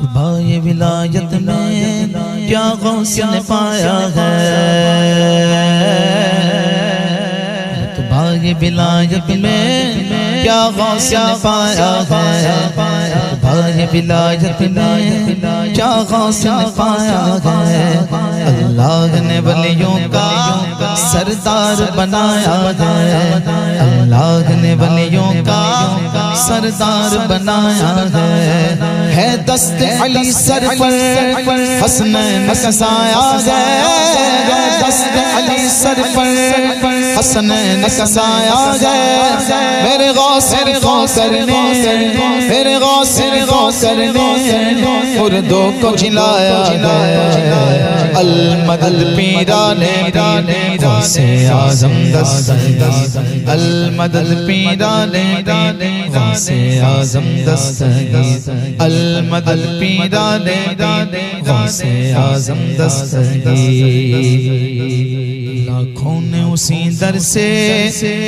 بھائی ولایت میں کیا غوث نے پایا ہے، بھائی ولایت میں کیا غوث نے پایا ہے، بھائی ولایت میں کیا غوث نے پایا ہے۔ اللہ نے ولیوں کا سردار بنایا ہے، اللہ نے ولیوں کا سردار بنایا ہے دست علی سر پر حسنین کا سایہ ہے، دست علی سر پر حسنین کا سایہ ہے۔ میرے غوث کرنے، میرے غوث کرنے مردوں کو جلایا ہے۔ المدد پیرانے غوث اعظم دستگیر، المدد پیرانے غوث اعظم دستگیر، المدد پیرانے غوث اعظم دستگیر۔ لاکھوں نے اسی در سے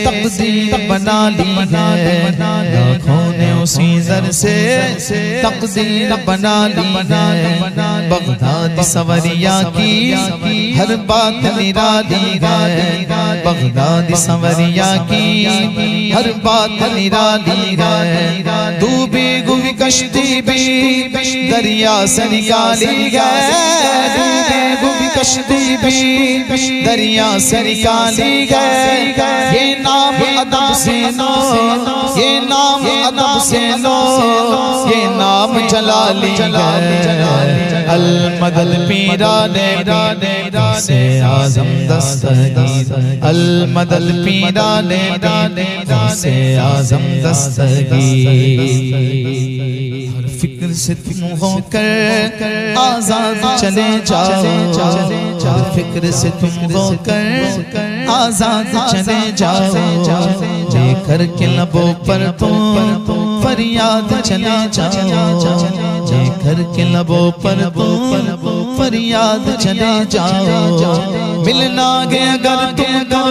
تقدیر بنا لی ہے، لاکھوں نے اسی در سے تقدیر بنا لی ہے۔ بغداد سوریا کی ہر بات نرالی ہے، بغداد سوریا کی ہر بات نرالی ہے۔ ڈوبی ہوئی کشتی بھی دریا سے نکالی گئے، ڈوبی ہوئی کشتی بھی دریا سے نکالی گئے۔ یہ نام ادب سے لو، یہ نام ادب سے لو، یہ نام جلالی ہے۔ المدد پیرانے غوث اعظم دستگیر، المدد پیرانے غوث اعظم دستگیر۔ ہر فکر سے تم ہو کر آزاد چلے جاؤ، ہر فکر سے تم ہو کر آزاد چلے جاؤ۔ لے کر کے لبوں پر تم فریاد چلے جاؤ، لے کر کے لبوں پر تم فریاد چلے جاؤ۔ ملنا گے اگر تم کو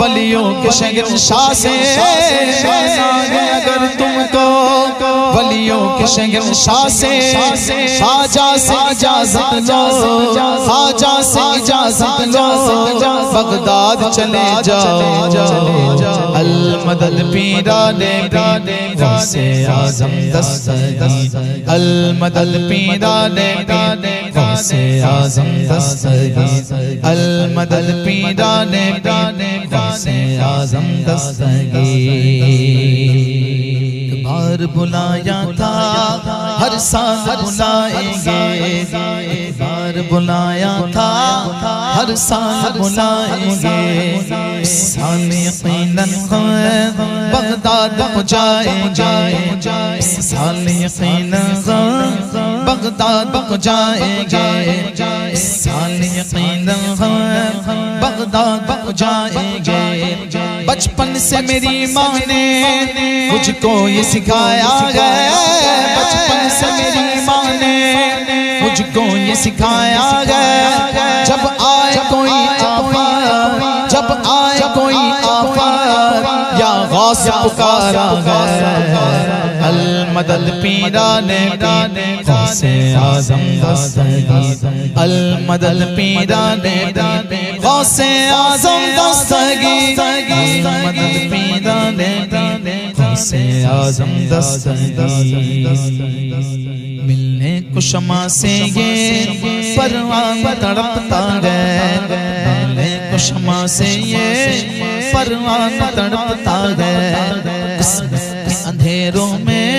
ولیوں کے شہنشاہ سے، ملنا گے اگر تم کو ولیوں کے شہنشاہ سے، خواجہ سے اجازت لو، خواجہ سے اجازت لو، بغداد چلے جاؤ۔ المدد پیرانے غوث اعظم دستگیر، المدد پیرانے غوث اعظم دستگیر، المدد پیرانے غوث اعظم دستگیر۔ بار بلایا تھا ہر سال بلائیں گے، بار بلایا تھا ہر سال بلائیں گے۔ اس سال یقیناً بغداد پہنچائیں گے، اس سال یقیناً بغداد پہنچائیں گے، اس سال یقیناً بغداد پہنچائیں گے۔ بچپن سے میری ماں نے مجھ کو یہ سکھایا ہے، بچپن سے میری ماں نے مجھ کو یہ سکھایا ہے۔ جب آئے کوئی آفات، جب آئے کوئی آفات، یا غوث پکارا ہے۔ المدد پیرانے غوث اعظم دستگیر، المدد پیرانے غوث اعظم دستگیر، المدد پیرانے غوث اعظم دستگیر۔ ملنے کو شمع سے یہ پروان تڑپتا ہے، ملنے کو شمع سے یہ پروان تڑپتا ہے۔ قسمت کے اندھیروں میں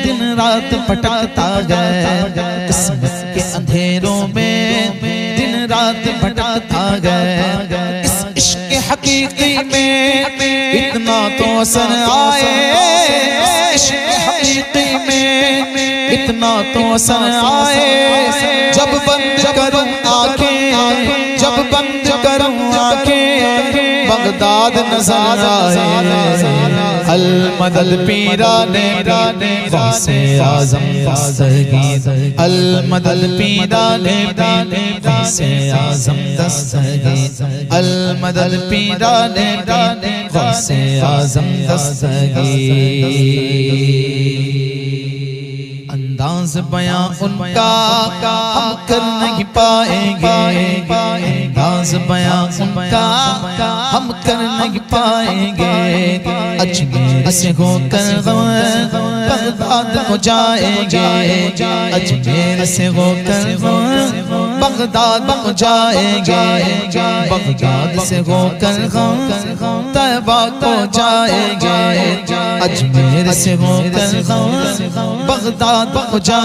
دن رات بھٹکتا ہے، قسمت کے اندھیروں میں دن رات بھٹکتا ہے۔ اس عشق حقیقی میں اتنا تو اثر آئے، اس عشق حقیقی میں اتنا تو اثر آئے۔ جب بند کروں آنکھیں، جب بند کروں آنکھیں، بغداد نظر آئے۔ المدد پیرانے غوث اعظم دستگیر، المدد پیرانے غوث اعظم دستگیر، المدد پیرانے غوث اعظم دستگیر۔ انداز انداز بیاں ان کا ہم کر نہیں پائیں گے انداز بیاں ان کا ہم کر نہیں پائیں گے اجمیر سے ہو کر بغداد کو جائیں گے اجمیر سے ہو کر بغداد کو جائیں گے بغداد سے ہو کر طیبہ کو جائیں گے اجمیر سے ہو کر بغداد کو جائیں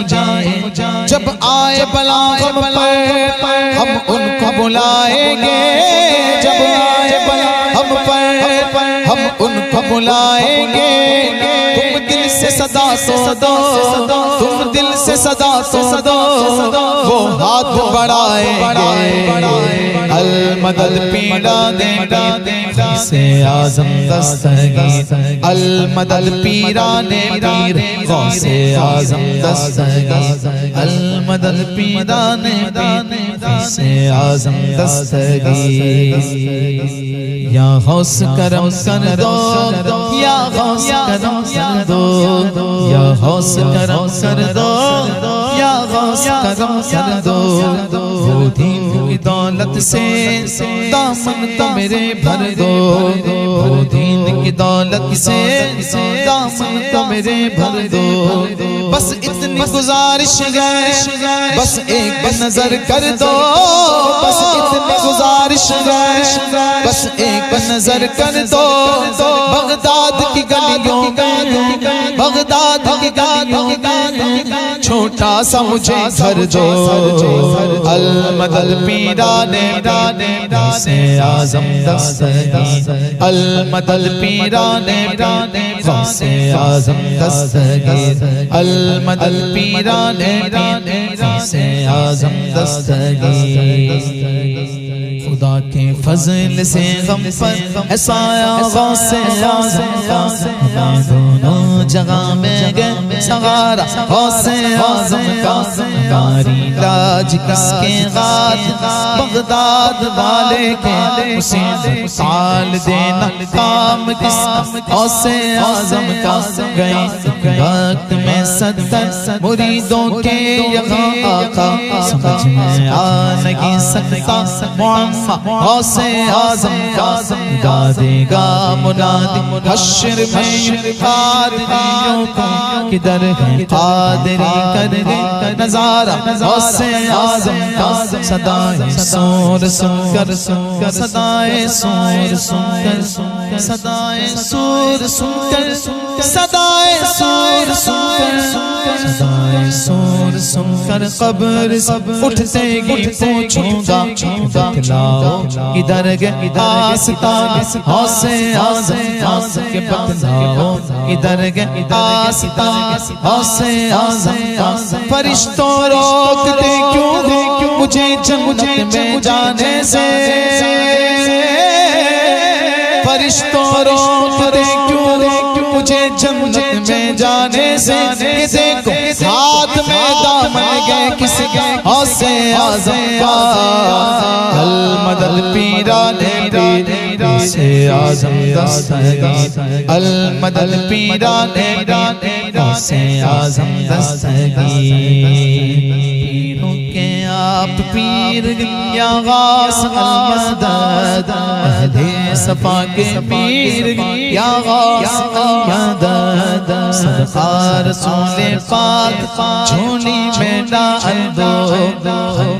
گے جب آئے بلا غم پر ہم ان کو بلائیں گے جب آئے بلا ہم پر ہم ان کو بلائیں گے تم دل سے صدا تو دو تم دل سے صدا تو دو وہ ہاتھ بڑھائیں گے المدد پیرانے پیر سے اعظم دستگیر المدد پیرانے پیر غوث اعظم دستگیر المدد پیرانے پیر سے اعظم دستگیر یا غوث کرم کر دو یا غوث کرم کر دو یا غوث کرم کر دو یا غوث کرم کر دو وہ دین کی دولت سے دامن تو میرے بھر دو وہ دین کی دولت سے دامن تو میرے بھر دو بس اتنی گزارش ہے بس ایک نظر کر دو بس اتنی گزارش ہے بس ایک نظر کر دو بغداد کی گلیوں میں بغداد کی گلیوں میں چھوٹا سا مجھے گھر دو المدد پیرانے سے اعظم دستگیر المدد پیرانے سے اعظم دستگیر المدد پیرانے سے اعظم دستگیر خدا کے فضل سے غم پر ہے سایہ غوث اعظم کا دونوں جگہ میں گئے سہارا غوث اعظم کا کاری لاج کس کے غات بغداد والے کے اسے سال دینا کام کس غوث اعظم کا گئے وقت میں 70 مریدوں کے یہاں آقا سمجھ میں آ نہیں سکتا معمہ غوث اعظم کا دادے گا منادی حشر میں قادریوں کا کدھر ہے قادری کر گئے نظارہ غوث اعظم کا صدائے سور سن کر صدائے سور سن کر صدائے سور سن کر صدائے سور سن کر صدائے سور سن کر قبر اٹھتے گی پوچھوں گا بتلاؤ ادھر گئے آستان غوث اعظم کے بتلاؤ ادھر گئے آستان غوث اعظم فرشتوں روکتے کیوں مجھے جنت میں جانے سے فرشتوں روکتے کیوں مجھے جنت میں جانے سے دیکھو ہاتھ میں دامن گئے کس گئے غوث اعظم کا المدد پیرانے پیر سے اعظم دستگیر المدد پیرانے غوث اعظم دستگیر پیروں کے آپ پیر یا غوث المدد اہل صفا کے پیر یا غوث المدد صدقہ رسول پاک جھولی میں ڈال دو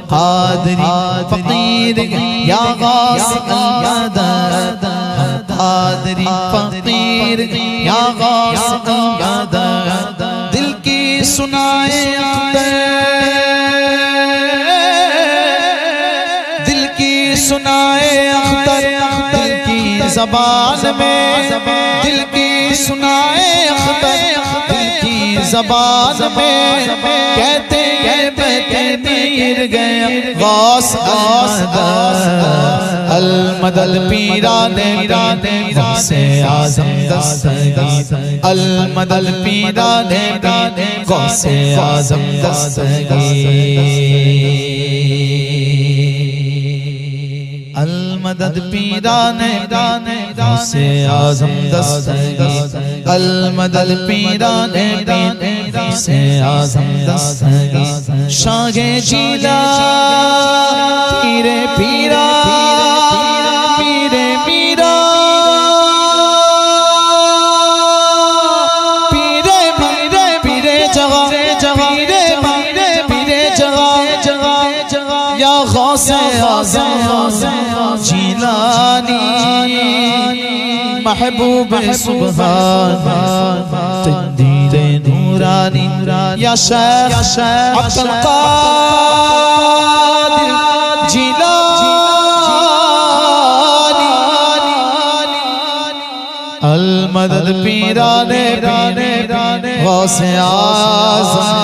قادری فقیر یا غوث المدد قادری فقیر یا غوث المدد دل کی سنائے دل کی سنائے اختر دل کی زبان میں دل کی سنائے اختر دل کی زبان میں کہتے ہیں بہتے پیر گئے غوث المدد پیرانے غوث اعظم دستگیر المدد پیرانے غوث اعظم دستگیر المدد المدد پیران غوث اعظم دستگیر المدد پیران غوث اعظم دستگیر شاہ جیلا پیر پیرا پیر میرا غوث اعظم جیلانی محبوب سبحان تجدید نورانی یا شیخ عبد القادر جیلانی المدد پیران غوث اعظم